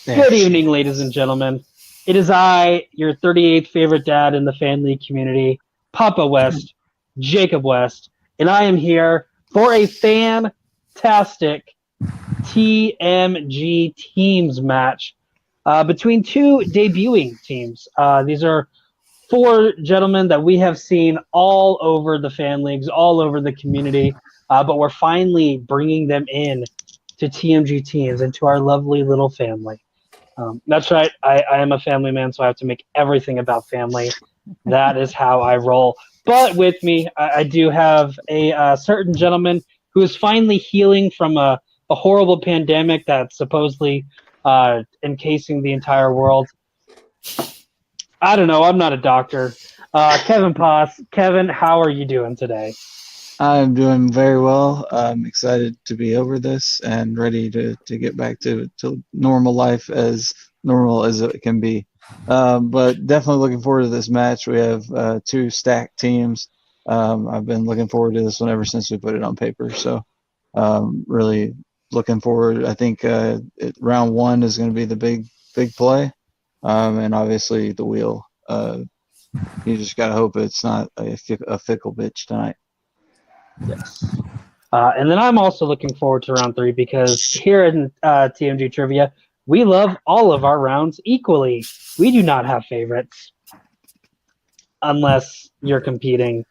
Good evening, ladies and gentlemen. It is I, your 38th favorite dad in the fan league community, Papa West, Jacob West, and I am here for a fantastic TMG teams match between two debuting teams. These are four gentlemen that we have seen all over the fan leagues, all over the community, but we're finally bringing them in to TMG teams and to our lovely little family. That's right. I am a family man, so I have to make everything about family. That is how I roll. But with me, I do have a certain gentleman who is finally healing from a horrible pandemic that's supposedly encasing the entire world. I don't know. I'm not a doctor. Kevin Poss. Kevin, how are you doing today? I'm doing very well. I'm excited to be over this and ready to get back to normal life, as normal as it can be. But definitely looking forward to this match. We have two stacked teams. I've been looking forward to this one ever since we put it on paper. So really looking forward. I think round one is going to be the big play. And obviously the wheel. You just got to hope it's not a fickle bitch tonight. Yes. And then I'm also looking forward to round three because here in TMG Trivia, we love all of our rounds equally. We do not have favorites unless you're competing,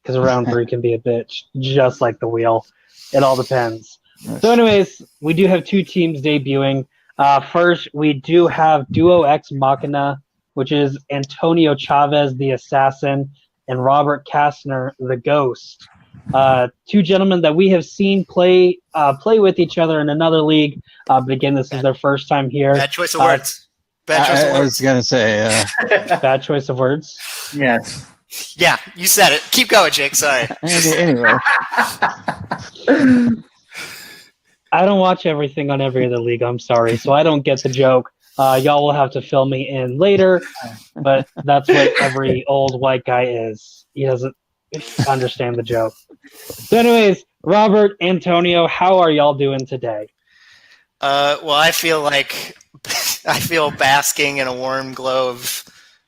because round three can be a bitch, just like the wheel. It all depends. Nice. So anyways, we do have two teams debuting. First, we do have Duo X Machina, which is Antonio Chavez, the assassin, and Robert Kastner, the ghost. Two gentlemen that we have seen play with each other in another league. But again, this is their first time here. Bad choice of words. Bad choice of words. I was going to say. Bad choice of words? Yes. Yeah, you said it. Keep going, Jake. Sorry. Anyway. I don't watch everything on every other league. I'm sorry. So I don't get the joke. Y'all will have to fill me in later. But that's what every old white guy is. He doesn't understand the joke. So anyways, Robert, Antonio, how are y'all doing today? Well, I feel basking in a warm glow of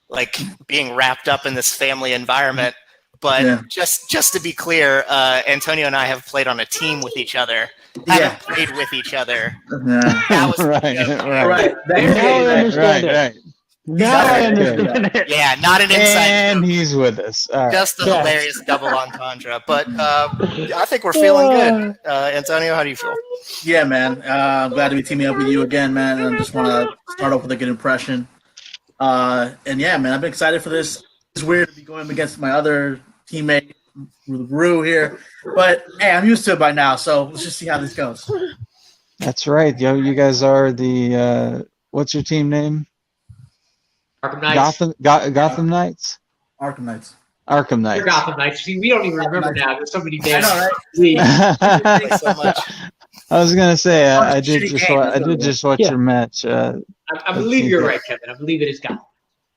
like being wrapped up in this family environment. But Yeah. just to be clear, Antonio and I have played on a team with each other. Haven't played with each other. Yeah. That was Right. Now I understand it. Right. Now I understand it. Yeah, not an inside And joke. he's with us. All right. Just a Yeah. hilarious double entendre. But I think we're feeling good. Antonio, how do you feel? Yeah, man. Glad to be teaming up with you again, man. And I just want to start off with a good impression. And yeah, man, I've been excited for this. It's weird to be going against my other teammate, Rue here. But hey, I'm used to it by now. So let's just see how this goes. That's right. Yo, you guys are the what's your team name? Arkham Knights. Gotham Knights? Arkham Knights. Arkham Knights. They're Gotham Knights. See, we don't even remember now. There's so many names. I know, right? Thanks so much. I was gonna say I did Shitty just watch Yeah. your match. I believe you're right, Kevin. I believe it is Gotham.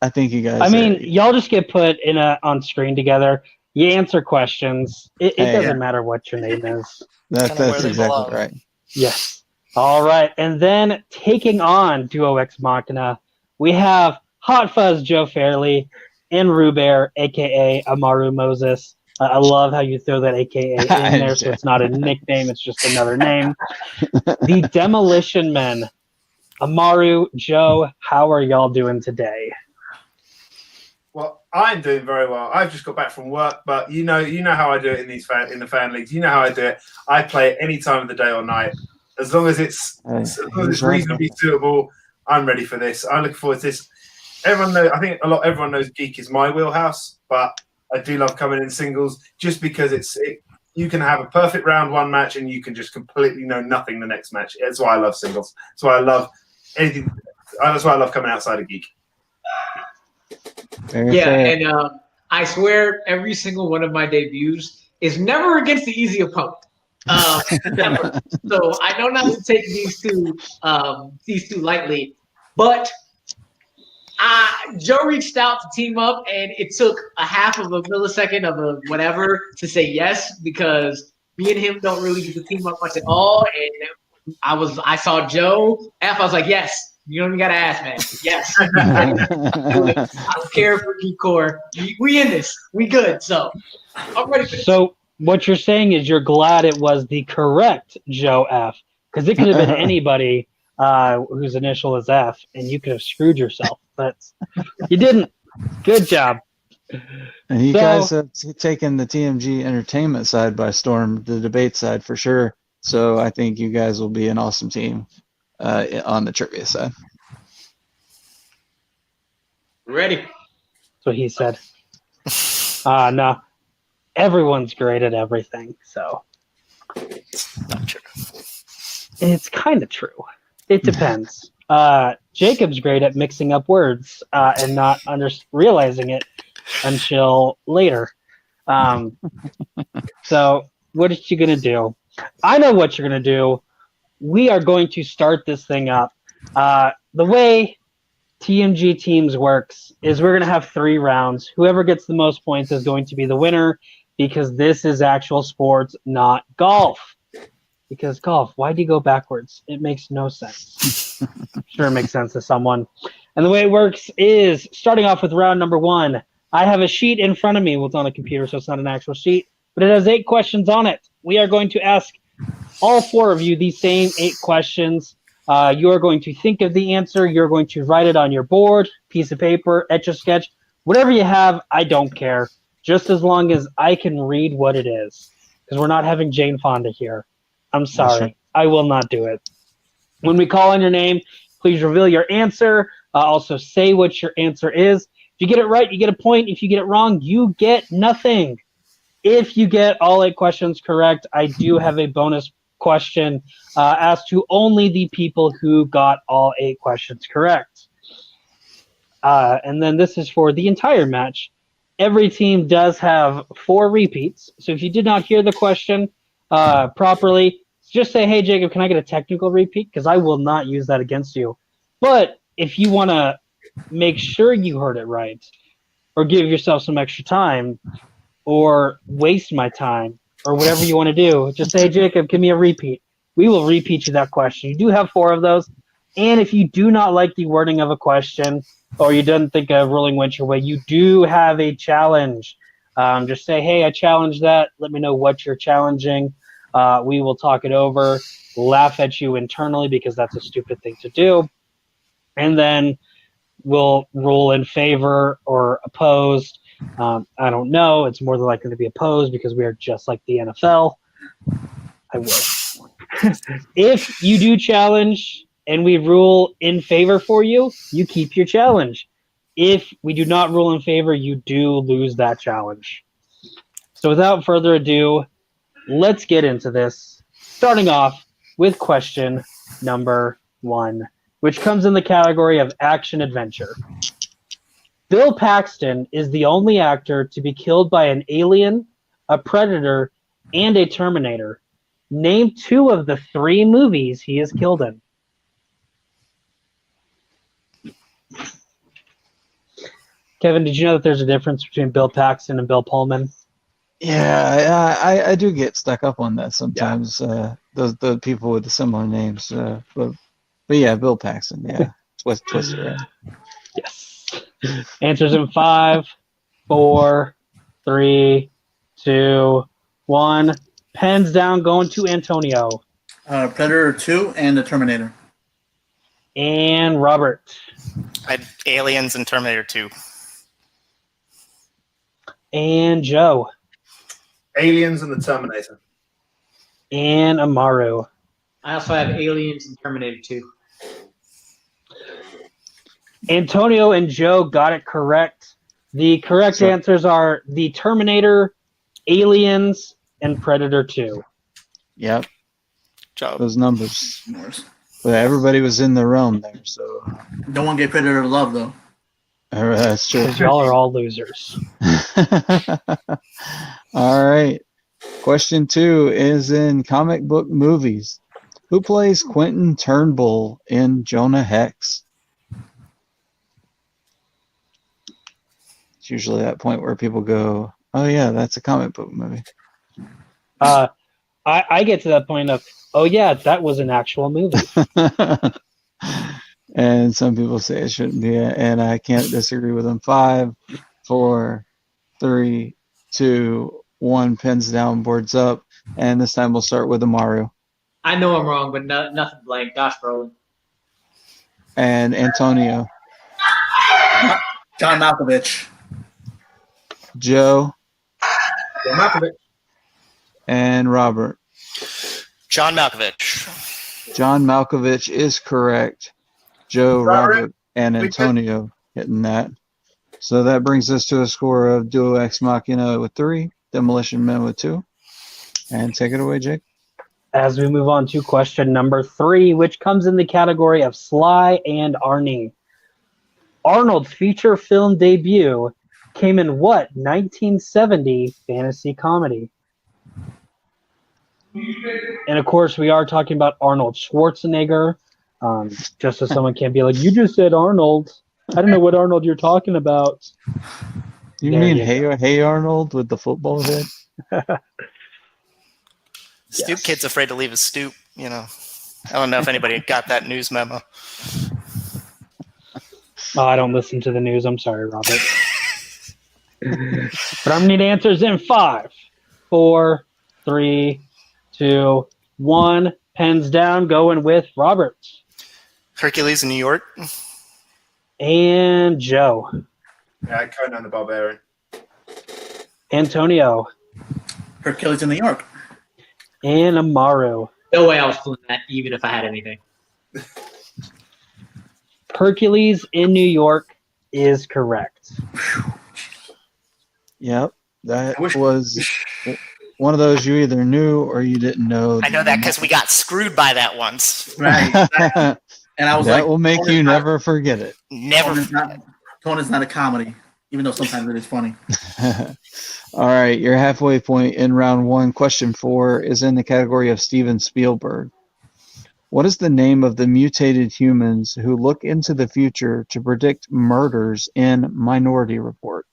I think you guys. I mean, y'all just get put on screen together. You answer questions. It Hey, doesn't yeah. matter what your name is. that's Kinda where they exactly belong. right. Yes. All right. And then taking on Duo X Machina, we have Hot Fuzz Joe Fairley and Rubear, a.k.a. Amaru Moses. I love how you throw that a.k.a. in there, so it's not a nickname. It's just another name. The Demolition Men. Amaru, Joe, how are y'all doing today? Well, I'm doing very well. I've just got back from work, but you know how I do it in the fan leagues. You know how I do it. I play it any time of the day or night, as long as it's reasonably suitable. I'm ready for this. I'm looking forward to this. I think everyone knows Geek is my wheelhouse, but I do love coming in singles just because you can have a perfect round one match and you can just completely know nothing the next match. That's why I love singles. That's why I love anything. That's why I love coming outside of Geek. Very Yeah, fair. and I swear every single one of my debuts is never against the easy opponent. Never. So I know not to take these two lightly, but Joe reached out to team up, and it took a half of a millisecond of a whatever to say yes, because me and him don't really get to team up much at all. And I saw Joe, I was like, yes, You don't even gotta ask, man. Yes. I don't care for decor. We in this. We good. So I'm ready for this. So what you're saying is you're glad it was the correct Joe F, because it could have been anybody whose initial is F, and you could have screwed yourself. But you didn't. Good job. And you So- guys have taken the TMG entertainment side by storm, the debate side for sure. So I think you guys will be an awesome team on the trivia side. Ready. That's what he said. No. Everyone's great at everything, so Not true. it's kind of true. It depends. Jacob's great at mixing up words and not realizing it until later. So what are you going to do? I know what you're going to do. We are going to start this thing up. The way TMG teams works is we're going to have 3 rounds. Whoever gets the most points is going to be the winner, because this is actual sports, not golf. Because golf, why do you go backwards? It makes no sense. Sure, it makes sense to someone. And the way it works is, starting off with round number 1, I have a sheet in front of me. Well, it's on a computer, so it's not an actual sheet, but it has 8 questions on it. We are going to ask all 4 of you these same 8 questions. You are going to think of the answer. You're going to write it on your board, piece of paper, Etch-a-Sketch, whatever you have. I don't care, just as long as I can read what it is, because we're not having Jane Fonda here. I'm sorry. Sure. I will not do it. When we call on your name, please reveal your answer. Also say what your answer is. If you get it right, you get a point. If you get it wrong, you get nothing. If you get all 8 questions correct, I do have a bonus question asked to only the people who got all 8 questions correct. And then this is for the entire match. Every team does have 4 repeats. So if you did not hear the question properly, just say, hey, Jacob, can I get a technical repeat? Because I will not use that against you. But if you want to make sure you heard it right, or give yourself some extra time, or waste my time, or whatever you want to do, just say, hey, Jacob, give me a repeat. We will repeat you that question. You do have 4 of those. And if you do not like the wording of a question, or you don't think a ruling went your way, you do have a challenge. Just say, hey, I challenged that. Let me know what you're challenging. We will talk it over, laugh at you internally because that's a stupid thing to do. And then we'll rule in favor or opposed. I don't know. It's more than likely to be opposed because we are just like the NFL. I wish. If you do challenge and we rule in favor for you, you keep your challenge. If we do not rule in favor, you do lose that challenge. So without further ado, let's get into this. Starting off with question number 1, which comes in the category of action adventure. Bill Paxton is the only actor to be killed by an alien, a predator, and a Terminator. Name 2 of the 3 movies he is killed in. Kevin, did you know that there's a difference between Bill Paxton and Bill Pullman? Yeah, I do get stuck up on that sometimes. The people with the similar names, but yeah, Bill Paxton. Yeah, twist it around. Yes. Answers in 5, 4, 3, 2, 1. Pens down, going to Antonio. Predator 2 and the Terminator. And Robert. I had Aliens and Terminator 2. And Joe. Aliens and the Terminator. And Amaru. I also have Aliens and Terminator 2. Antonio and Joe got it correct. The correct answers are the Terminator, Aliens, and Predator 2. Yep, Job. those numbers. But everybody was in the realm there, so Don't want to get Predator love, though. that's true. Because y'all are all losers. All right. Question 2 is in comic book movies. Who plays Quentin Turnbull in Jonah Hex? It's usually that point where people go, oh yeah, that's a comic book movie. I get to that point of, oh yeah, that was an actual movie. And some people say it shouldn't be, and I can't disagree with them. 5, 4, 3, 2, 1. Pins down, boards up, and this time we'll start with Amaru I know I'm wrong, but nothing blank. Josh Brolin. and Antonio, John Malkovich. Joe, John Malkovich. and Robert. John Malkovich. John Malkovich is correct. Joe, Robert, and Antonio hitting that. So that brings us to a score of Duo Ex Machina with 3, Demolition Man with 2. And take it away, Jake. As we move on to question number 3, which comes in the category of Sly and Arnie. Arnold's feature film debut came in what 1970 fantasy comedy? And of course, we are talking about Arnold Schwarzenegger. Just so someone can't be like, you just said Arnold. I don't know what Arnold you're talking about. You There mean you hey Arnold with the football head? Stoop kid's afraid to leave his stoop. You know, I don't know if anybody got that news memo. Oh, I don't listen to the news. I'm sorry, Robert. But I'm gonna need answers in 5, 4, 3, 2, 1. Pens down. Going with Robert Hercules in New York. and Joe. Yeah, Conan the Barbarian. Antonio Hercules in New York. and Amaru. No way I was pulling that, even if I had anything. Hercules in New York is correct. Yep. That I wish- was one of those you either knew or you didn't know. I know that because we got screwed by that once. Right. And I was that like, will make you never forget it. Never. Conan's not a comedy, even though sometimes it is funny. All right, your halfway point in round 1. Question 4 is in the category of Steven Spielberg. What is the name of the mutated humans who look into the future to predict murders in Minority Report?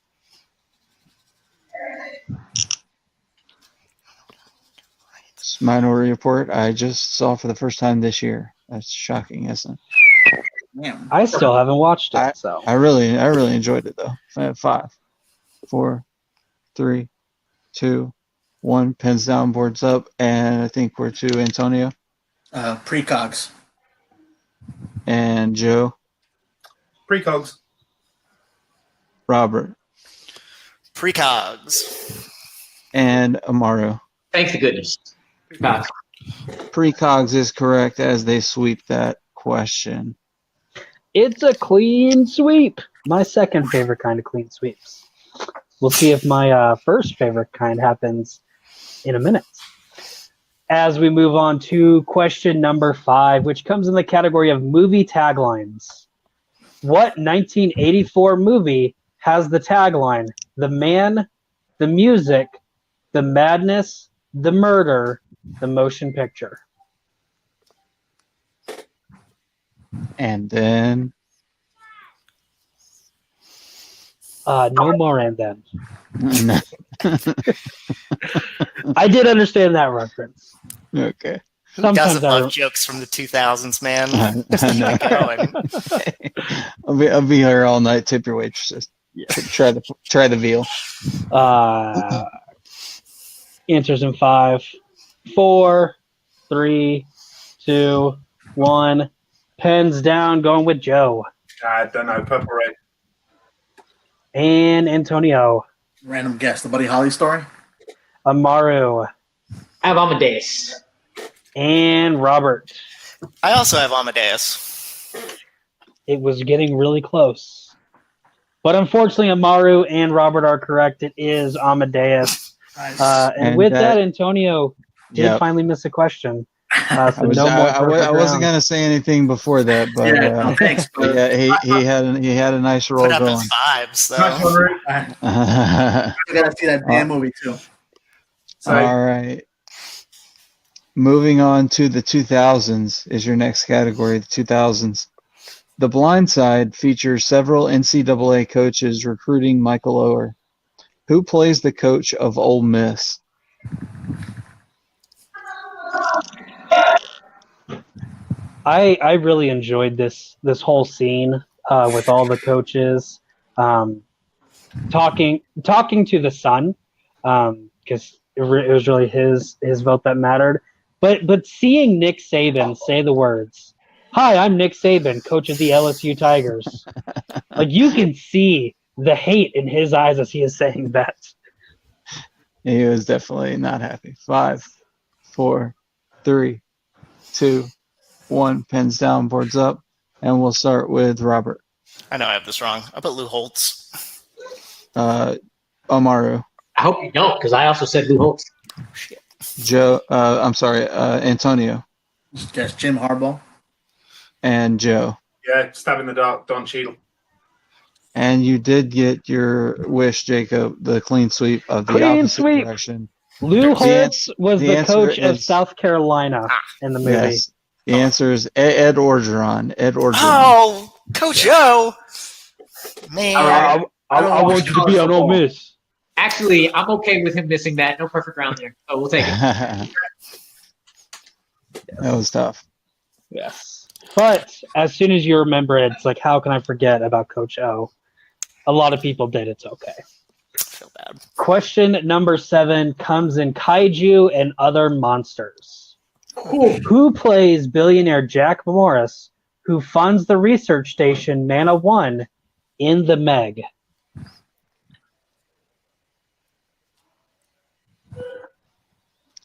It's Minority Report I just saw for the first time this year. That's shocking, isn't it? Damn. I still haven't watched it, so I really enjoyed it though. 5, 4, 3, 2, 1. Pens down, boards up, and I think we're to Antonio Precogs. and Joe, Precogs. Robert, Precogs. and Amaru. Thanks to goodness. God. Precogs is correct as they sweep that question. it's a clean sweep. My second favorite kind of clean sweeps. We'll see if my first favorite kind happens in a minute. As we move on to question number 5, which comes in the category of movie taglines. What 1984 movie has the tagline, "The man, the music, the madness, the murder, the motion picture"? And then No more and then. I did understand that reference. okay. Sometimes Doesn't I love jokes from the 2000s, man. I Just keep know. it going. I'll be here all night. Tip your waitresses. Try the veal. Answers in 5, 4, 3, 2, 1. Pens down, going with Joe I don't know. Purple Rain. and Antonio. Random guess. The Buddy Holly story. Amaru I have Amadeus. and Robert. I also have Amadeus. It was getting really close. But unfortunately, Amaru and Robert are correct. It is Amadeus. Nice. And And with that- that, Antonio did Yep. finally miss a question. So I perfect wasn't round. gonna say anything before that, but Yeah, no, thanks. yeah, he had a nice roll Put up going. his vibes, Nice though. one, Rick. I gotta see that damn movie too. So, All right. Moving on to the 2000s is your next category, the 2000s. The Blind Side features several NCAA coaches recruiting Michael Oher. Who plays the coach of Ole Miss? I really enjoyed this whole scene with all the coaches talking to the son because it was really his vote that mattered. But seeing Nick Saban say the words, "Hi, I'm Nick Saban, coach of the LSU Tigers," like you can see the hate in his eyes as he is saying that. He was definitely not happy. 5, 4, 3, 2, 1. Pens down, boards up, and we'll start with Robert. I know I have this wrong. I put Lou Holtz. Amaru. I hope you don't, because I also said Lou Holtz. Shit. Joe. I'm sorry, Antonio Yes, Jim Harbaugh. and Joe. Yeah, stab in the dark, Don Cheadle. And you did get your wish, Jacob, the clean sweep of the Clean opposite sweep. direction. Lou Holtz was the the answer coach of is- South Carolina in the movie. Yes. The answer is Ed Orgeron. Ed Orgeron. Oh, Coach O. Man. I want you to be on Ole Miss. Actually, I'm okay with him missing that. No perfect round there. So we'll take it. That was tough. Yes. But as soon as you remember it, it's like, how can I forget about Coach O? A lot of people did. It's okay. I feel bad. Question number 7 comes in kaiju and other monsters. Cool. Who plays billionaire Jack Morris, who funds the research station Mana One in the Meg?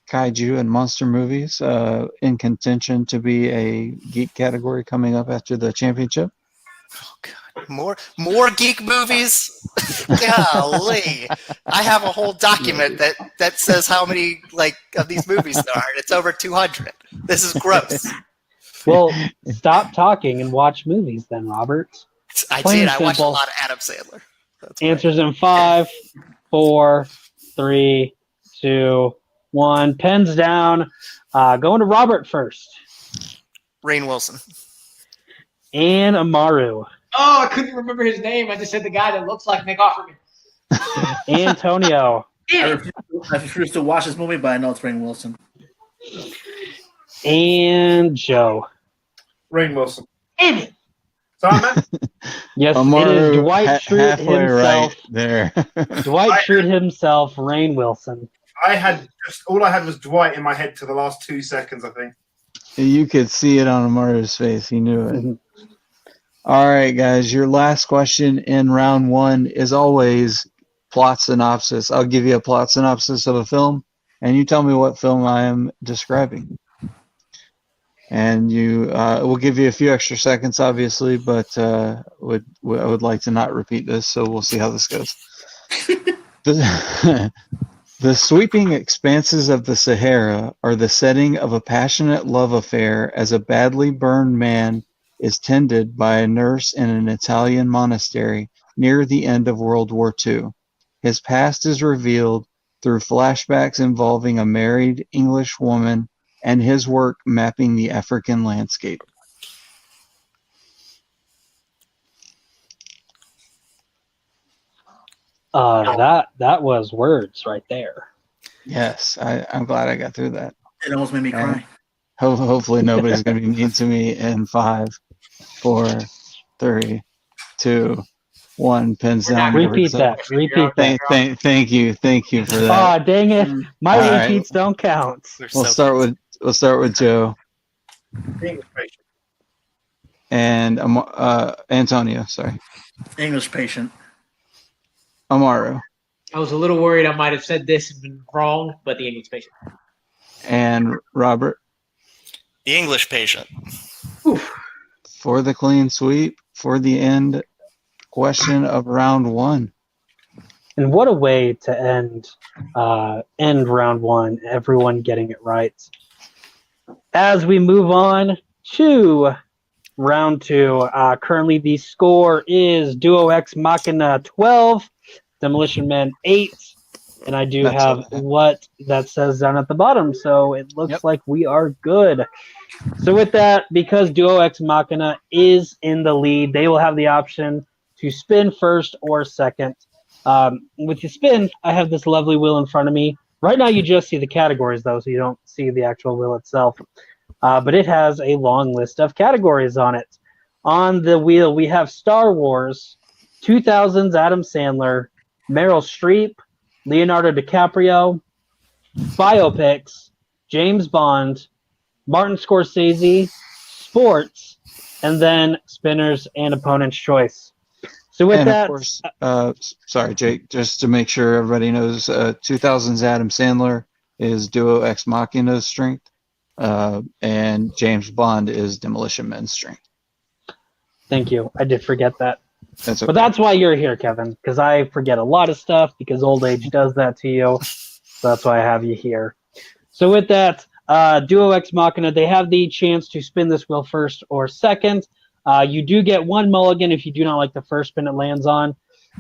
Kaiju and monster movies in contention to be a geek category coming up after the championship. Oh God, more geek movies. Golly, I have a whole document that says how many of these movies there are. It's over 200. This is gross. Well, stop talking and watch movies then, Robert. I Plain did. and I watched a simple. lot of Adam Sandler. That's right. Answers in 5, 4, 3, 2, 1. Pens down. Going to Robert first. Rainn Wilson. And Amaru. Oh, I couldn't remember his name. I just said the guy that looks like Nick Offerman. Antonio. I refuse to watch this movie, but I know it's Rainn Wilson. And Joe. Rainn Wilson. Damn it. Sorry, man. Yes, it Amaru is Dwight Schrute halfway himself. right there. Dwight Schrute himself, Rainn Wilson. All I had was Dwight in my head for the last 2 seconds, I think. You could see it on Amaru's face. He knew it. Mhm. All right, guys. Your last question in round 1 is always plot synopsis. I'll give you a plot synopsis of a film, and you tell me what film I am describing. And you, we'll give you a few extra seconds, obviously, but I would like to not repeat this, so we'll see how this goes. The sweeping expanses of the Sahara are the setting of a passionate love affair as a badly burned man is tended by a nurse in an Italian monastery near the end of World War II. His past is revealed through flashbacks involving a married English woman and his work mapping the African landscape. That was words right there. Yes, I'm glad I got through that. It almost made me cry. Hopefully nobody's going to be mean to me in 5, 4, 3, 2, 1. Pens down. Repeat that. Repeat that. Thank you for that. Oh, dang it! My All right. repeats don't count. We'll start with Joe English patient. and Antonio. Sorry, English patient. Amaru I was a little worried I might have said this and been wrong, but the English patient. and Robert The English Patient. for the clean sweep for the end question of round 1. And what a way to end round 1, everyone getting it right. As we move on to round 2, currently the score is Duo X Machina 12, Demolition Man 8, and I do That's have okay. what that says down at the bottom, so it looks Yep. like we are good. So with that, because Duo X Machina is in the lead, they will have the option to spin first or second. With the spin, I have this lovely wheel in front of me. Right now, you just see the categories, though, so you don't see the actual wheel itself. but it has a long list of categories on it. On the wheel, we have Star Wars, 2000s Adam Sandler, Meryl Streep, Leonardo DiCaprio, biopics, James Bond, Martin Scorsese, sports, and then spinners and opponent's choice. So with And that, of course, sorry, Jake, just to make sure everybody knows, 2000's Adam Sandler is Duo Ex Machina's strength, and James Bond is Demolition Man's strength. thank you. I did forget that. That's okay. But that's why you're here, Kevin, because I forget a lot of stuff because old age does that to you. So that's why I have you here. So with that, Duo Ex Machina, they have the chance to spin this wheel first or second. You do get one mulligan if you do not like the first spin it lands on.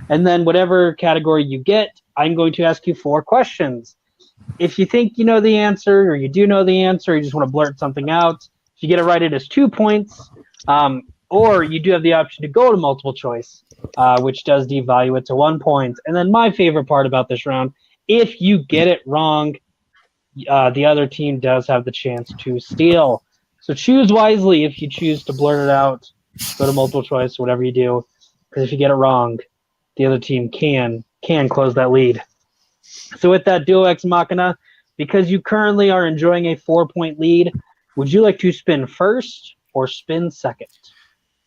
And then whatever category you get, I'm going to ask you 4 questions. If you think you know the answer or you do know the answer, you just want to blurt something out. If you get it right, it is 2 points. Or you do have the option to go to multiple choice, which does devalue it to 1 point. And then my favorite part about this round, if you get it wrong, the other team does have the chance to steal. So choose wisely if you choose to blurt it out, go to multiple choice, whatever you do. Because if you get it wrong, the other team can close that lead. So with that, Duo Ex Machina, because you currently are enjoying a 4-point lead, would you like to spin first or spin second?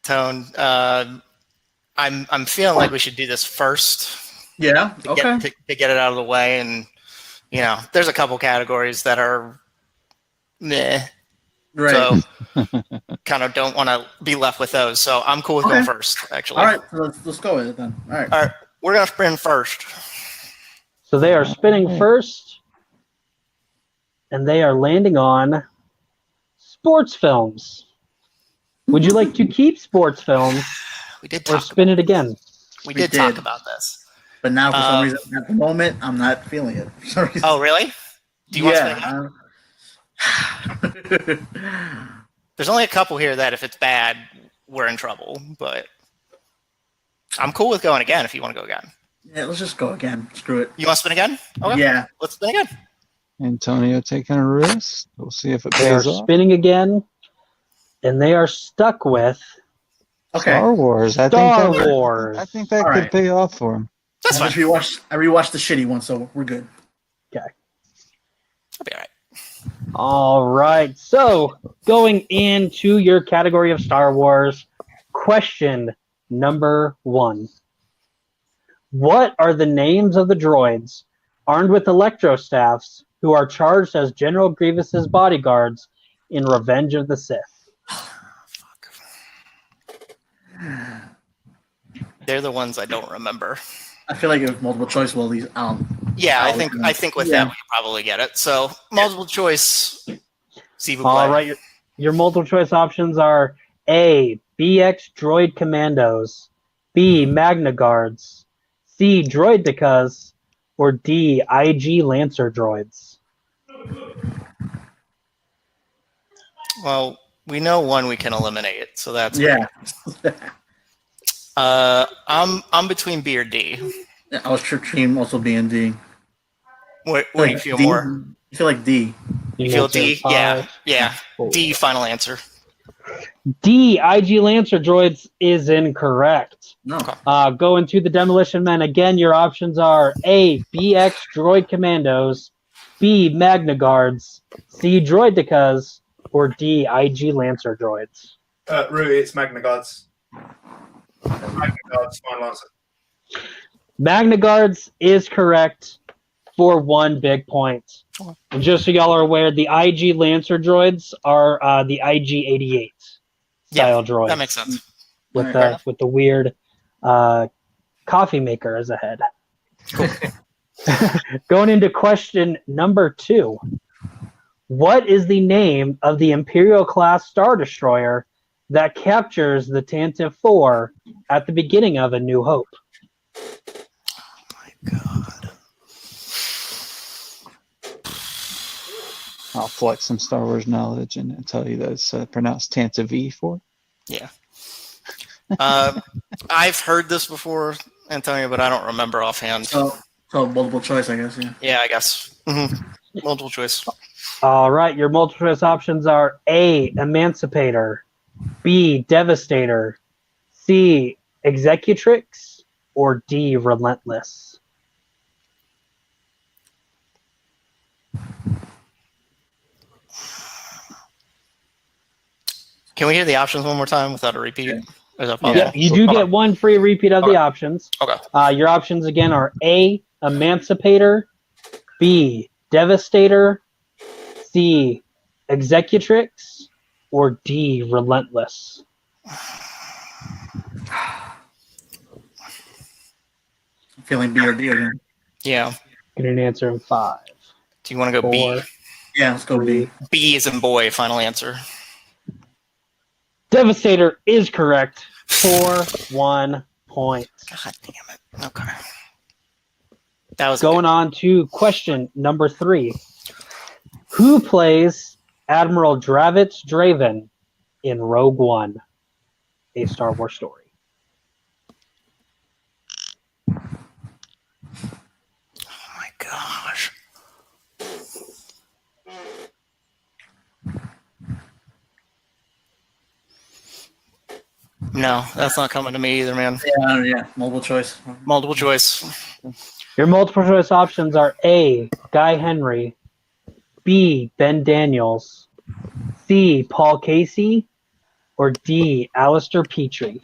Tone, I'm feeling like we should do this first. Yeah. To Okay. to get it out of the way, and there's a couple categories that are meh. Right. So kind of don't want to be left with those. So I'm cool with going first, actually. All right. Let's go with it then. All right. All right. We're gonna spin first. So they are spinning first, and they are landing on sports films. Would you like to keep sports films We did or talk. spin it again? We We did talk did. about this. But now, for some reason, at the moment, I'm not feeling it. For some reason. Oh, really? Do you want to spin again? Yeah. There's only a couple here that if it's bad, we're in trouble. But I'm cool with going again if you want to go again. Yeah, let's just go again. Screw it. You want to spin again? Okay. Yeah. Let's spin again. Antonio taking a risk. We'll see if it They are pays off. spinning again, and they are stuck with Okay. Star Wars. I Star think that, Wars. I think that All could right. pay off for him. That's I fine. rewatched the shitty one, so we're good. Okay. I'll be all right. All right. So going into your category of Star Wars, question number 1. What are the names of the droids armed with electrostaffs who are charged as General Grievous's bodyguards in Revenge of the Sith? They're the ones I don't remember. I feel like it was multiple choice. Well, these Yeah, I think with that we could probably get it. So multiple choice. See who All play. right. Your multiple choice options are A, BX Droid Commandos, B, Magna Guards, C, Droidicas, or D, IG Lancer Droids. Well, we know one we can eliminate, so that's yeah. I'm between B or D. Yeah, I was team also B and D. What do you feel D? more? You feel like D. You feel D? Yeah, 5, yeah. 4. D. Final answer. D, IG Lancer Droids is incorrect. No. Going to the Demolition Men, again, your options are A, BX Droid Commandos, B, Magna Guards, C, Droidicas, or D, IG Lancer Droids. Rui, it's Magna Guards. Magna Guards, final answer. Magna Guards is correct for 1 big point. And just so y'all are aware, the IG Lancer droids are the IG-88 style droids. That makes sense. With the weird coffee maker as a head. Cool. Going into question number 2. What is the name of the Imperial class Star Destroyer that captures the Tantive 4 at the beginning of A New Hope? God. I'll flex some Star Wars knowledge and tell you that it's pronounced Tanta V4. Yeah. I've heard this before, Antonio, but I don't remember offhand. So multiple choice, I guess. Yeah. Yeah, I guess. Multiple choice. All right, your multiple choice options are A, Emancipator, B, Devastator, C, Executrix, or D, Relentless. Can we hear the options one more time without a repeat? Yeah. Is that Yeah, possible? you do get one free repeat of the options. Okay. Your options again are A, Emancipator, B, Devastator, C, Executrix, or D, Relentless. I'm feeling B or D again. Yeah. Get an answer in 5. Do you want to go B? 4. Yeah, let's go B. B is in boy, final answer. Devastator is correct for 1 point. God damn it. Okay. That was Going on to question number 3. Who plays Admiral Dravitz Draven in Rogue One, a Star Wars story? Oh my gosh. No, that's not coming to me either, man. Yeah, multiple choice. Multiple choice. Your multiple choice options are A, Guy Henry, B, Ben Daniels, C, Paul Casey, or D, Alistair Petrie.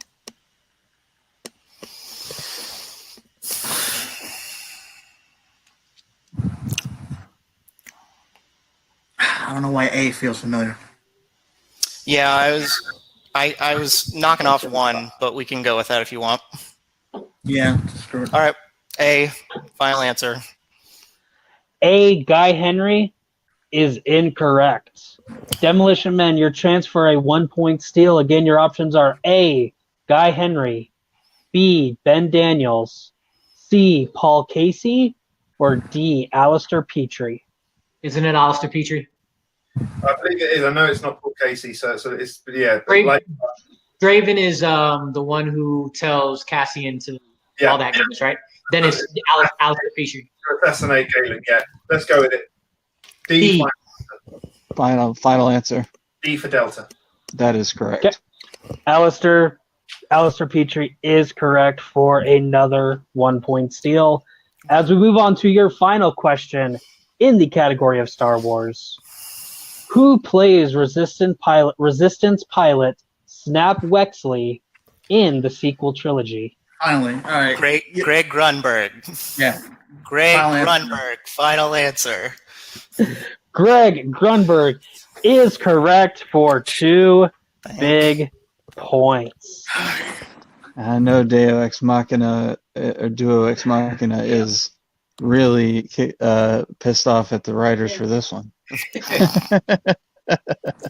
I don't know why A feels familiar. Yeah, I was knocking off one, but we can go with that if you want. Yeah, screw it. All right. A, final answer. A, Guy Henry is incorrect. Demolition Men, your chance for a 1-point steal. Again, your options are A, Guy Henry, B, Ben Daniels, C, Paul Casey, or D, Alistair Petrie. Isn't it Alistair Petrie? I believe it is. I know it's not Paul Casey, so it's yeah. Draven, Like, Draven is the one who tells Cassian to all that goodness, right? Then it's Alistair Petrie. assassinate Galen. Yeah, let's go with it. D. D. Final answer. D for Delta. That is correct. Okay. Alistair Petrie is correct for another 1-point steal. As we move on to your final question in the category of Star Wars, who plays Resistance pilot Snap Wexley in the sequel trilogy? Finally. All right. Greg Grunberg. Yeah. Greg Final answer. Grunberg. Final answer. Greg Grunberg is correct for 2 big points. I know Deo Ex Machina or Duo Ex Machina is really pissed off at the writers for this one.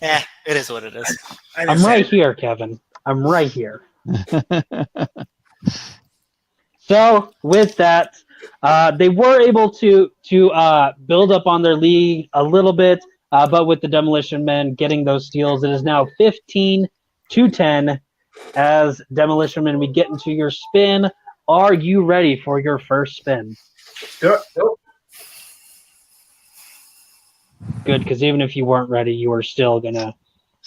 Yeah, it is what it is. I'm right here, Kevin. I'm right here. So with that, they were able to build up on their lead a little bit, but with the Demolition Men getting those steals, it is now 15-10. As Demolition Men, we get into your spin. Are you ready for your first spin? Yep. Good, because even if you weren't ready, you were still gonna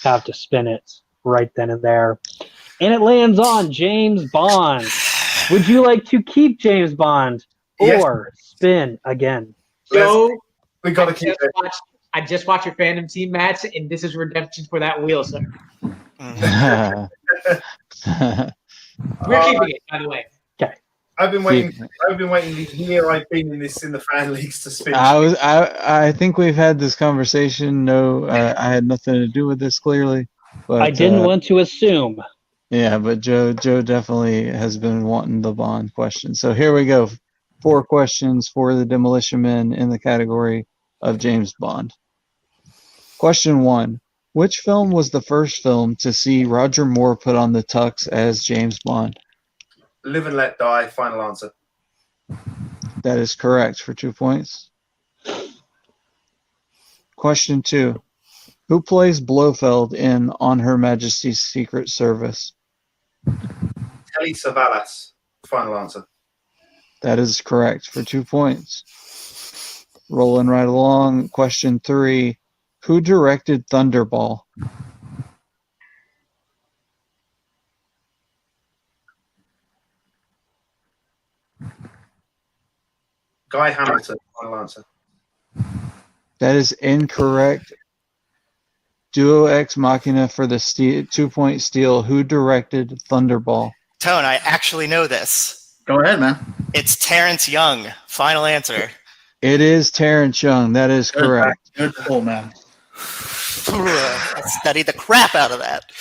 have to spin it right then and there. And it lands on James Bond. Would you like to keep James Bond or spin again? So We got to keep it. I just watched your Phantom Team match, and this is redemption for that wheel, sir. We're keeping it, by the way. I've been waiting the year I've been in the fan leagues to spin. I think we've had this conversation. No, I had nothing to do with this clearly. But I didn't want to assume. Yeah, but Joe definitely has been wanting the Bond question. So here we go. 4 questions for the Demolition Men in the category of James Bond. Question 1. Which film was the first film to see Roger Moore put on the tux as James Bond? Live and Let Die. Final answer. That is correct for 2 points. Question 2. Who plays Blofeld in On Her Majesty's Secret Service? Telly Savalas. Final answer. That is correct for 2 points. Rolling right along. Question 3. Who directed Thunderball? Guy Hamilton. Final answer. That is incorrect. Duo Ex Machina for the 2-point steal. Who directed Thunderball? Tone, I actually know this. Go ahead, man. It's Terrence Young. Final answer. It is Terrence Young. That is correct. Good pull, man. I studied the crap out of that.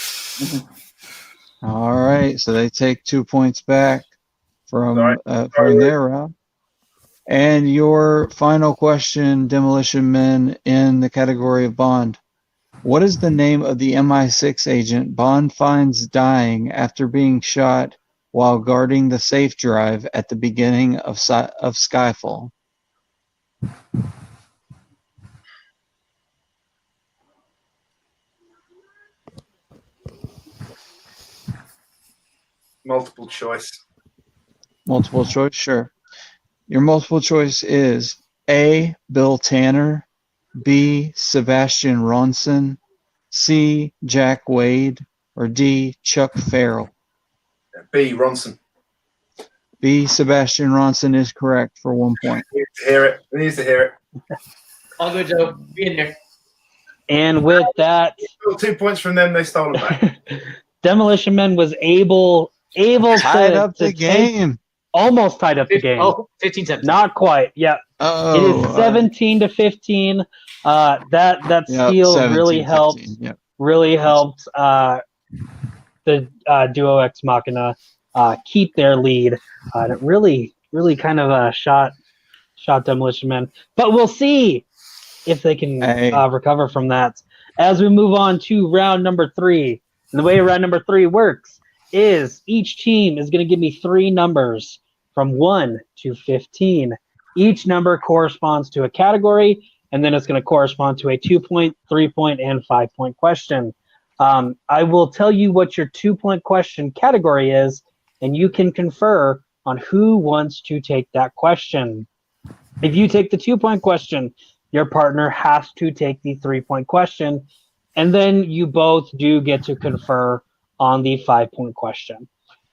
All right, so they take 2 points back from Sorry. their round. And your final question, Demolition Men, in the category of Bond. What is the name of the MI6 agent Bond finds dying after being shot while guarding the safe drive at the beginning of Skyfall? Multiple choice. Multiple choice, sure. Your multiple choice is A, Bill Tanner, B, Sebastian Ronson, C, Jack Wade, or D, Chuck Farrell. B. Ronson. B, Sebastian Ronson is correct for 1 point. We need to hear it. We need to hear it. All good, Joe. Be in there. And with that, 2 points from them. They stole it back. Demolition Man was able Tied to up the take- game. almost tied up the game. Oh, 15-17. Not quite. Yeah. Oh, It is 17-15. That yep, steal 17, really helped. 15, yep. Really helped the Duo Ex Machina keep their lead. And it really kind of shot Demolition Man. But we'll see if they can recover from that. As we move on to round number 3. And the way round number 3 works is each team is going to give me 3 numbers from 1 to 15. Each number corresponds to a category, and then it's going to correspond to a 2-point, 3-point, and 5-point question. I will tell you what your 2-point question category is, and you can confer on who wants to take that question. If you take the 2-point question, your partner has to take the 3-point question, and then you both do get to confer on the 5-point question.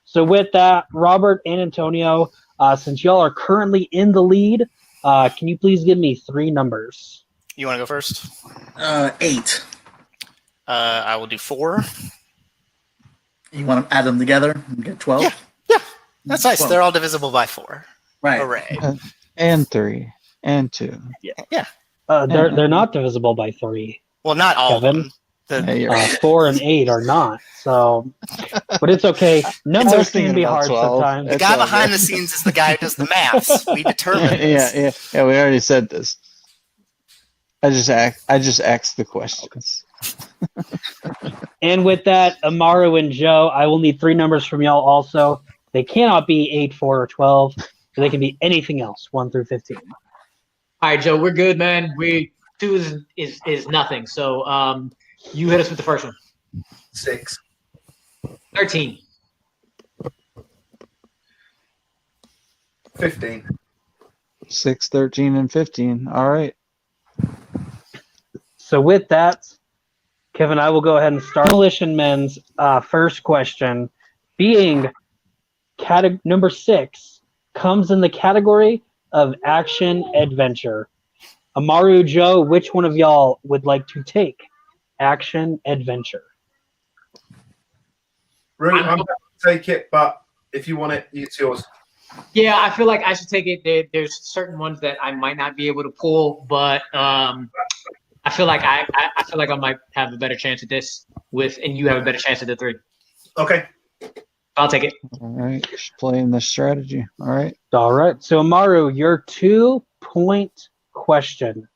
So with that, Robert and Antonio, since y'all are currently in the lead, can you please give me 3 numbers? You want to go first? 8. I will do 4. You want to add them together and get 12? Yeah. That's nice. 12. They're all divisible by 4. Right. Hooray. And 3. And 2. Yeah. They're not divisible by 3. Well, not all Kevin? of them. Yeah, you're right. 4 and 8 are not. So, but it's okay. Numbers can thinking be about hard 12. sometimes. The It's guy all behind good. the scenes is the guy who does the maths. We determined this. Yeah. We already said this. I just asked the questions. And with that, Amaru and Joe, I will need 3 numbers from y'all also. They cannot be 8, 4, or 12. So they can be anything else, 1 through 15. All right, Joe, we're good, man. 2 is nothing. So you hit us with the first one. 6. 13. 15. 6, 13, and 15. All right. So with that, Kevin, I will go ahead and start. Demolition Men's first question, being number 6, comes in the category of action adventure. Amaru, Joe, which one of y'all would like to take action adventure? Rue, I'm going to take it, but if you want it, it's yours. Yeah, I feel like I should take it. There's certain ones that I might not be able to pull, but I feel like I feel like I might have a better chance at this and you have a better chance at the 3. Okay. I'll take it. All right. Just playing the strategy. All right. All right. So Amaru, your 2-point question.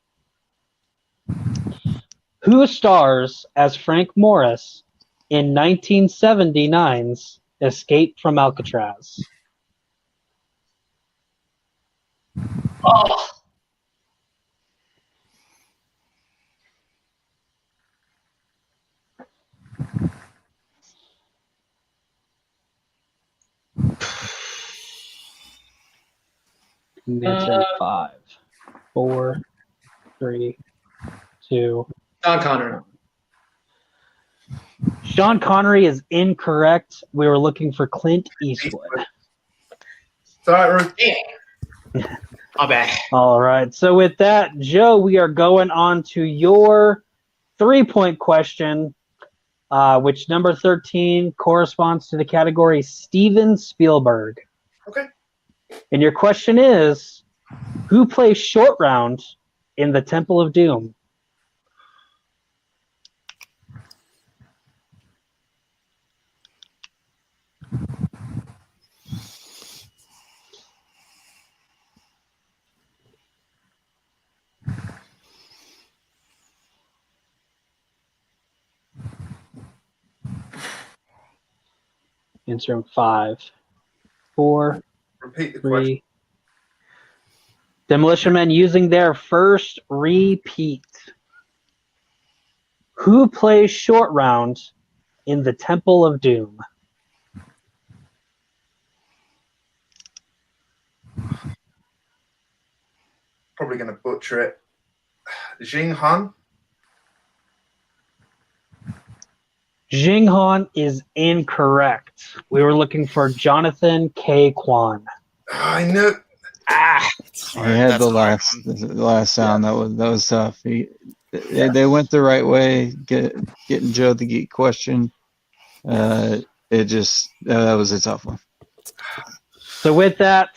Who stars as Frank Morris in 1979's Escape from Alcatraz? Oh, Answer 5, 4, 3, 2. Sean Connery. Sean Connery is incorrect. We were looking for Clint Eastwood. Sorry, Ruth. Damn. My bad. All right. So with that, Joe, we are going on to your 3-point question, which number 13 corresponds to the category Steven Spielberg. Okay. And your question is, who plays Short Round in the Temple of Doom? Answer in 5, 4, Repeat the 3. Demolition Men using their first repeat. Who plays Short Round in the Temple of Doom? Probably going to butcher it. Jing Han? Jing Han is incorrect. We were looking for Jonathan K. Kwan. I know. He had the last sound. That was tough. They went the right way. Getting Joe the Geek question. That was a tough one. So with that,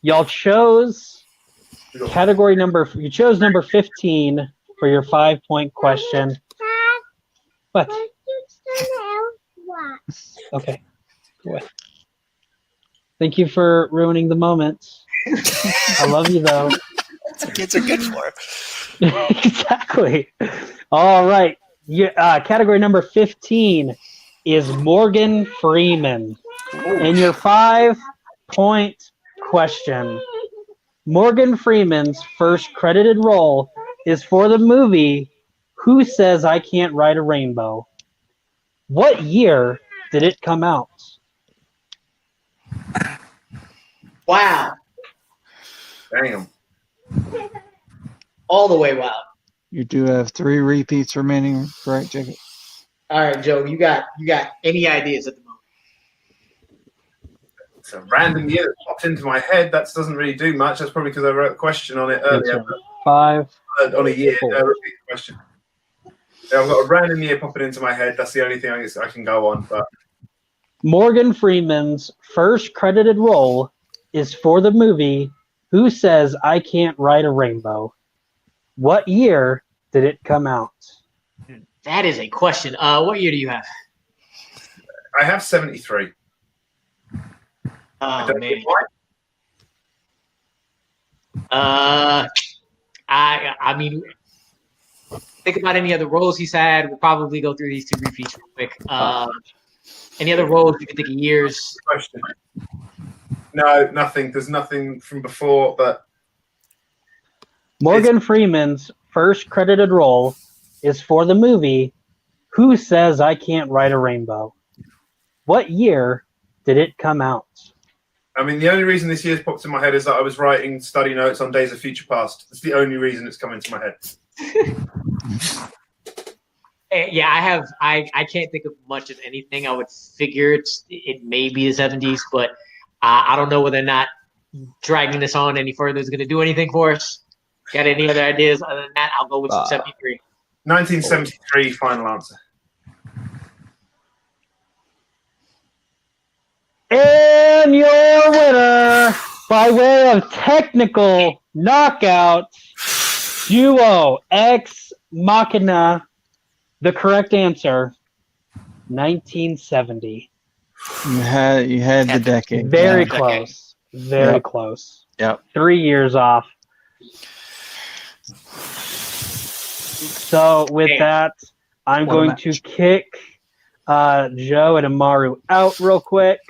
y'all chose category number. You chose number 15 for your 5-point question. What? Okay. Go ahead. Thank you for ruining the moment. I love you though. That's what kids are good for. Exactly. All right. Category number 15 is Morgan Freeman. And your 5-point question. Morgan Freeman's first credited role is for the movie Who Says I Can't Ride a Rainbow? What year did it come out? Wow. Damn. All the way wow. You do have 3 repeats remaining, correct, Jacob? All right, Joe, you got any ideas at the moment? It's a random year that popped into my head. That doesn't really do much. That's probably because I wrote a question on it earlier. 5. On a year. 4. Repeat the question. Yeah, I've got a random year popping into my head. That's the only thing I can go on. But Morgan Freeman's first credited role is for the movie Who Says I Can't Ride a Rainbow? What year did it come out? That is a question. What year do you have? I have 73. Oh Don't man. know why. I mean, think about any other roles he's had. We'll probably go through these 2 repeats real quick. Any other roles you can think of years? Question. No, nothing. There's nothing from before, but Morgan Freeman's first credited role is for the movie Who Says I Can't Ride a Rainbow? What year did it come out? I mean, the only reason this year's popped in my head is that I was writing study notes on Days of Future Past. That's the only reason it's come into my head. Yeah, I can't think of much of anything. I would figure it may be the 70s, but I don't know whether or not dragging this on any further is going to do anything for us. Got any other ideas? Other than that, I'll go with some 73. 1973, final answer. And your winner, by way of technical knockout, Duo Ex Machina. The correct answer, 1970. You had the decade. Very Yeah. close. Very close. Yep. 3 years off. So with that, I'm What a going match. to kick Joe and Amaru out real quick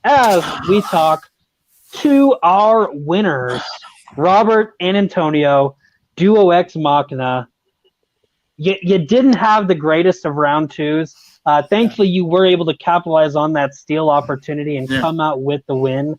as we talk to our winners, Robert and Antonio, Duo Ex Machina. You didn't have the greatest of round 2s. Thankfully, you were able to capitalize on that steal opportunity and come out with the win.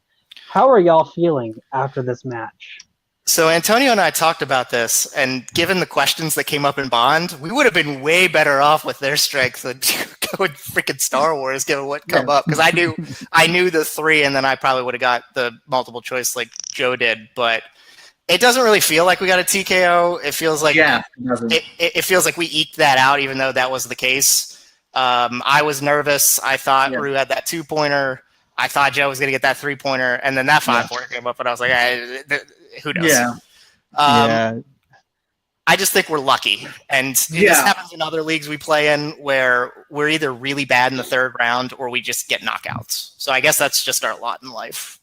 How are y'all feeling after this match? So Antonio and I talked about this, and given the questions that came up in Bond, we would have been way better off with their strength than go with freaking Star Wars, given what come up. Because I knew the 3, and then I probably would have got the multiple choice like Joe did. But it doesn't really feel like we got a TKO. It feels like it feels like we eked that out, even though that was the case. I was nervous. I thought Rue had that 2-pointer. I thought Joe was going to get that 3-pointer, and then that 5-pointer came up, and I was like, who knows? Yeah. I just think we're lucky. And this happens in other leagues we play in where we're either really bad in the 3rd round or we just get knockouts. So I guess that's just our lot in life.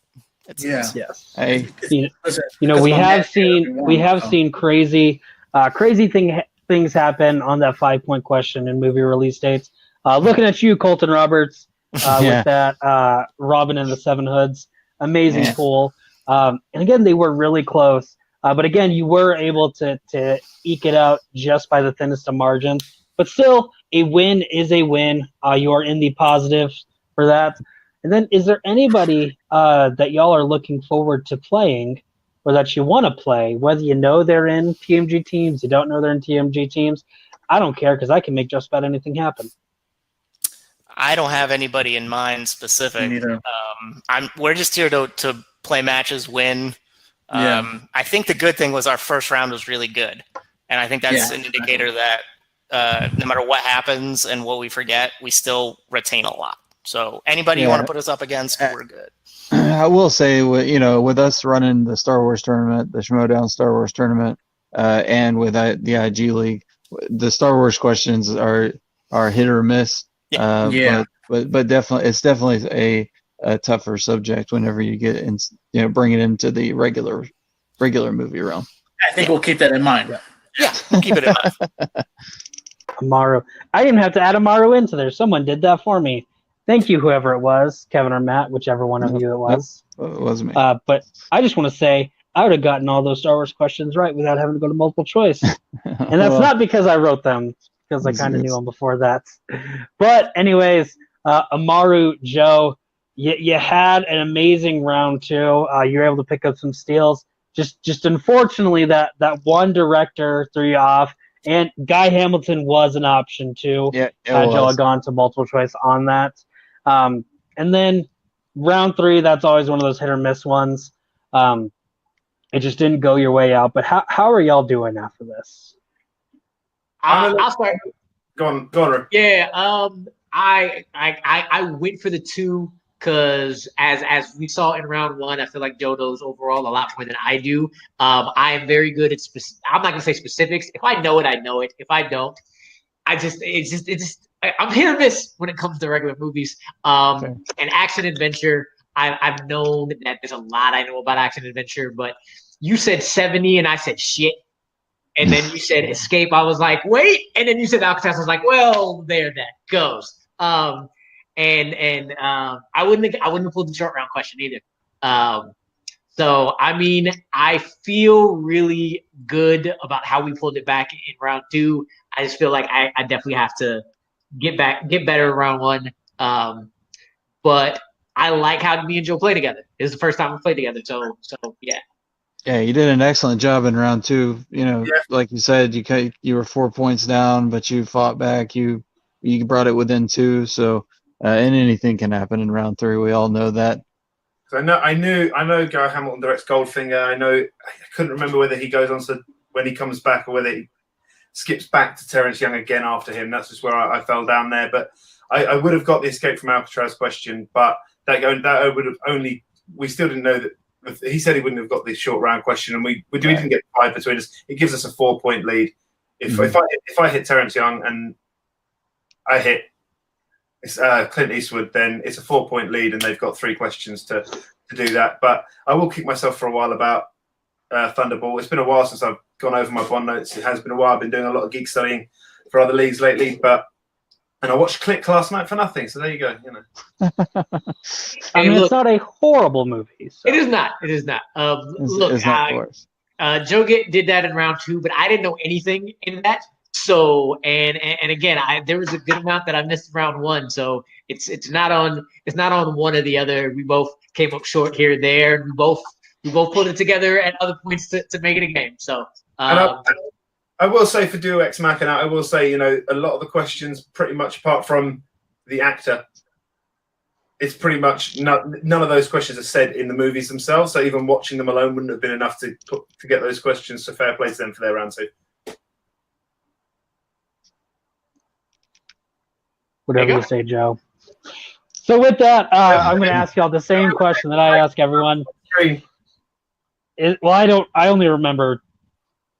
Yes. Hey, we have seen crazy things happen on that 5-point question in movie release dates. Looking at you, Colton Roberts, with that Robin and the Seven Hoods, amazing pool. And again, they were really close. But again, you were able to eke it out just by the thinnest of margins. But still, a win is a win. You are in the positive for that. And then is there anybody that y'all are looking forward to playing or that you want to play, whether you know they're in TMG teams, you don't know they're in TMG teams? I don't care because I can make just about anything happen. I don't have anybody in mind specific. We're just here to play matches, win. I think the good thing was our first round was really good. And I think that's an indicator that no matter what happens and what we forget, we still retain a lot. So anybody you want to put us up against, we're good. I will say, with us running the Star Wars tournament, the Schmodown Star Wars tournament, and with the IG League, the Star Wars questions are hit or miss. But definitely, it's definitely a tougher subject whenever you get in, bring it into the regular movie realm. I think we'll keep that in mind. Yeah, we'll keep it in mind. Amaru. I didn't have to add Amaru into there. Someone did that for me. Thank you, whoever it was, Kevin or Matt, whichever one of you it was. It wasn't me. But I just want to say I would have gotten all those Star Wars questions right without having to go to multiple choice. And that's not because I wrote them, because I kind of knew them before that. But anyways, Amaru, Joe, you had an amazing round 2. You were able to pick up some steals. Just unfortunately, that one director threw you off. And Guy Hamilton was an option too. Joe had gone to multiple choice on that. And then round 3, that's always one of those hit or miss ones. It just didn't go your way out. But how are y'all doing after this? I'll start. Go on, Rick. Yeah. I went for the 2 because as we saw in round 1, I feel like Joe knows overall a lot more than I do. I am very good at I'm not gonna say specifics. If I know it, I know it. If I don't, I'm hit or miss when it comes to regular movies. And action adventure, I've known that there's a lot I know about action adventure, but you said 70 and I said shit. And then you said escape. I was like, wait. And then you said Alcatraz. I was like, well, there that goes. And I wouldn't have pulled the short round question either. So I mean, I feel really good about how we pulled it back in round 2. I just feel like I definitely have to get better in round 1. But I like how me and Joe play together. This is the first time we played together. So yeah. Yeah, you did an excellent job in round 2. Like you said, you were 4 points down, but you fought back. You brought it within 2. So, and anything can happen in round 3. We all know that. So I know Guy Hamilton directs Goldfinger. I couldn't remember whether he goes on to when he comes back or whether he skips back to Terrence Young again after him. That's just where I fell down there. But I would have got the escape from Alcatraz question, but that would have only. We still didn't know that. He said he wouldn't have got the short round question, and we didn't get 5 between us. It gives us a 4-point lead. If I hit Terrence Young and I hit Clint Eastwood, then it's a 4-point lead, and they've got 3 questions to do that. But I will kick myself for a while about Thunderball. It's been a while since I've gone over my Bond notes. It has been a while. I've been doing a lot of geek studying for other leagues lately, and I watched Click last night for nothing. So there you go. I mean, it's not a horrible movie. So. It is not. Joe did that in round 2, but I didn't know anything in that. So and again, there was a good amount that I missed in round 1. So it's not on one or the other. We both came up short here and there. We both we both put it together at other points to make it a game. So. I will say for Duo Ex Machina, I will say, a lot of the questions, pretty much apart from the actor, it's pretty much none of those questions are said in the movies themselves. So even watching them alone wouldn't have been enough to get those questions. So fair play to them for their round 2. Whatever you say, Joe. So with that, I'm going to ask y'all the same question that I ask everyone. I only remember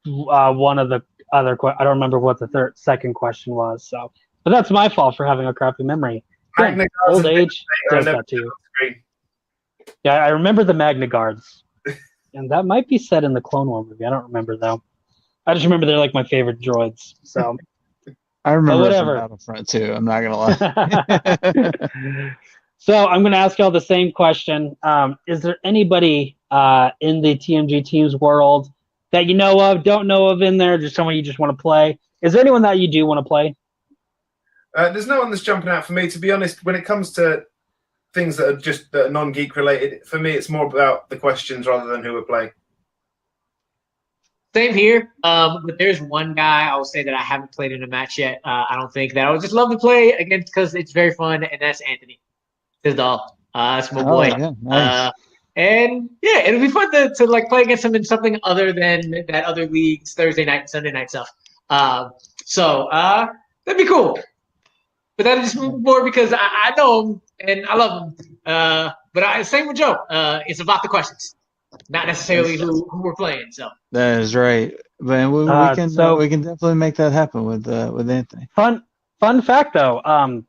one of the other. I don't remember what the second question was. So, but that's my fault for having a crappy memory. Again, old age does that to you. Yeah, I remember the Magna Guards, and that might be said in the Clone War movie. I don't remember though. I just remember they're like my favorite droids. So I remember it from whatever. Battlefront too. I'm not gonna lie. So I'm going to ask y'all the same question. Is there anybody in the TMG Teams world that you know of, don't know of in there, just someone you just want to play? Is there anyone that you do want to play? There's no one that's jumping out for me, to be honest. When it comes to things that are non-geek related, for me, it's more about the questions rather than who we're playing. Same here. But there's one guy I will say that I haven't played in a match yet. I don't think that I would just love to play against because it's very fun, and that's Anthony. His doll. That's my boy. Yeah, nice. And yeah, it'll be fun to like play against him in something other than that other leagues, Thursday night, Sunday night stuff. So that'd be cool. But that'll just move forward because I know him and I love him. But same with Joe. It's about the questions, not necessarily who we're playing. So that is right. But we can definitely make that happen with Anthony. Fun fact though,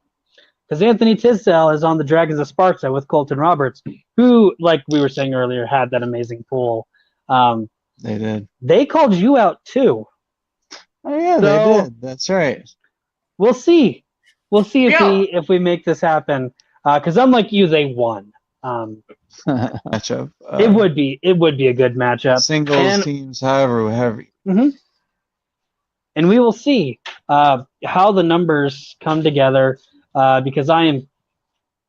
because Anthony Tisdale is on the Dragons of Sparta with Colton Roberts, who, like we were saying earlier, had that amazing pool. They did. They called you out too. Oh yeah, they did. That's right. We'll see. We'll see if we make this happen. Because unlike you, they won. Matchup. It would be a good matchup. Singles teams, however. Mm-hmm. And we will see how the numbers come together. Because I am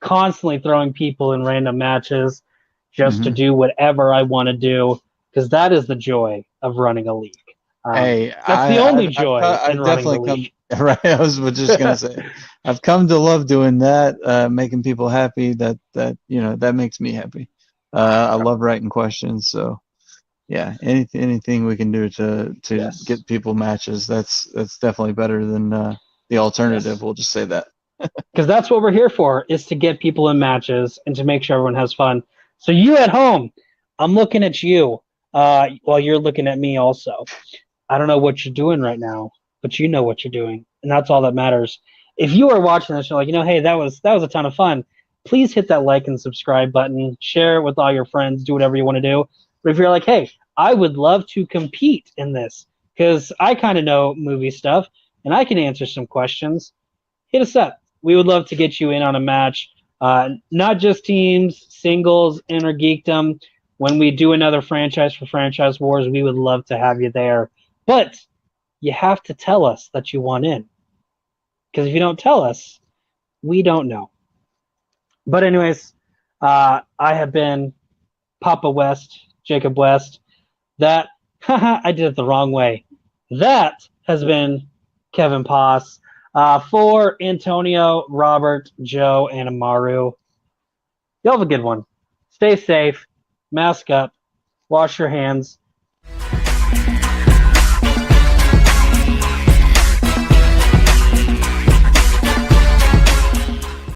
constantly throwing people in random matches just to do whatever I want to do, because that is the joy of running a league. That's the only joy in running a league. Right, I was just gonna say, I've come to love doing that, making people happy. That makes me happy. I love writing questions, so yeah, anything we can do to get people matches, that's definitely better than the alternative. Yes. We'll just say that. Because that's what we're here for, is to get people in matches and to make sure everyone has fun. So you at home, I'm looking at you while you're looking at me also. I don't know what you're doing right now, but you know what you're doing, and that's all that matters. If you are watching this, you're like, hey, that was a ton of fun. Please hit that like and subscribe button. Share it with all your friends. Do whatever you want to do. But if you're like, hey, I would love to compete in this because I kind of know movie stuff and I can answer some questions, hit us up. We would love to get you in on a match, not just teams, singles, inner geekdom. When we do another franchise for Franchise Wars, we would love to have you there. But you have to tell us that you want in. Because if you don't tell us, we don't know. But anyways, I have been Papa West, Jacob West. That, I did it the wrong way. That has been Kevin Poss. For Antonio, Robert, Joe, and Amaru, y'all have a good one. Stay safe, mask up, wash your hands,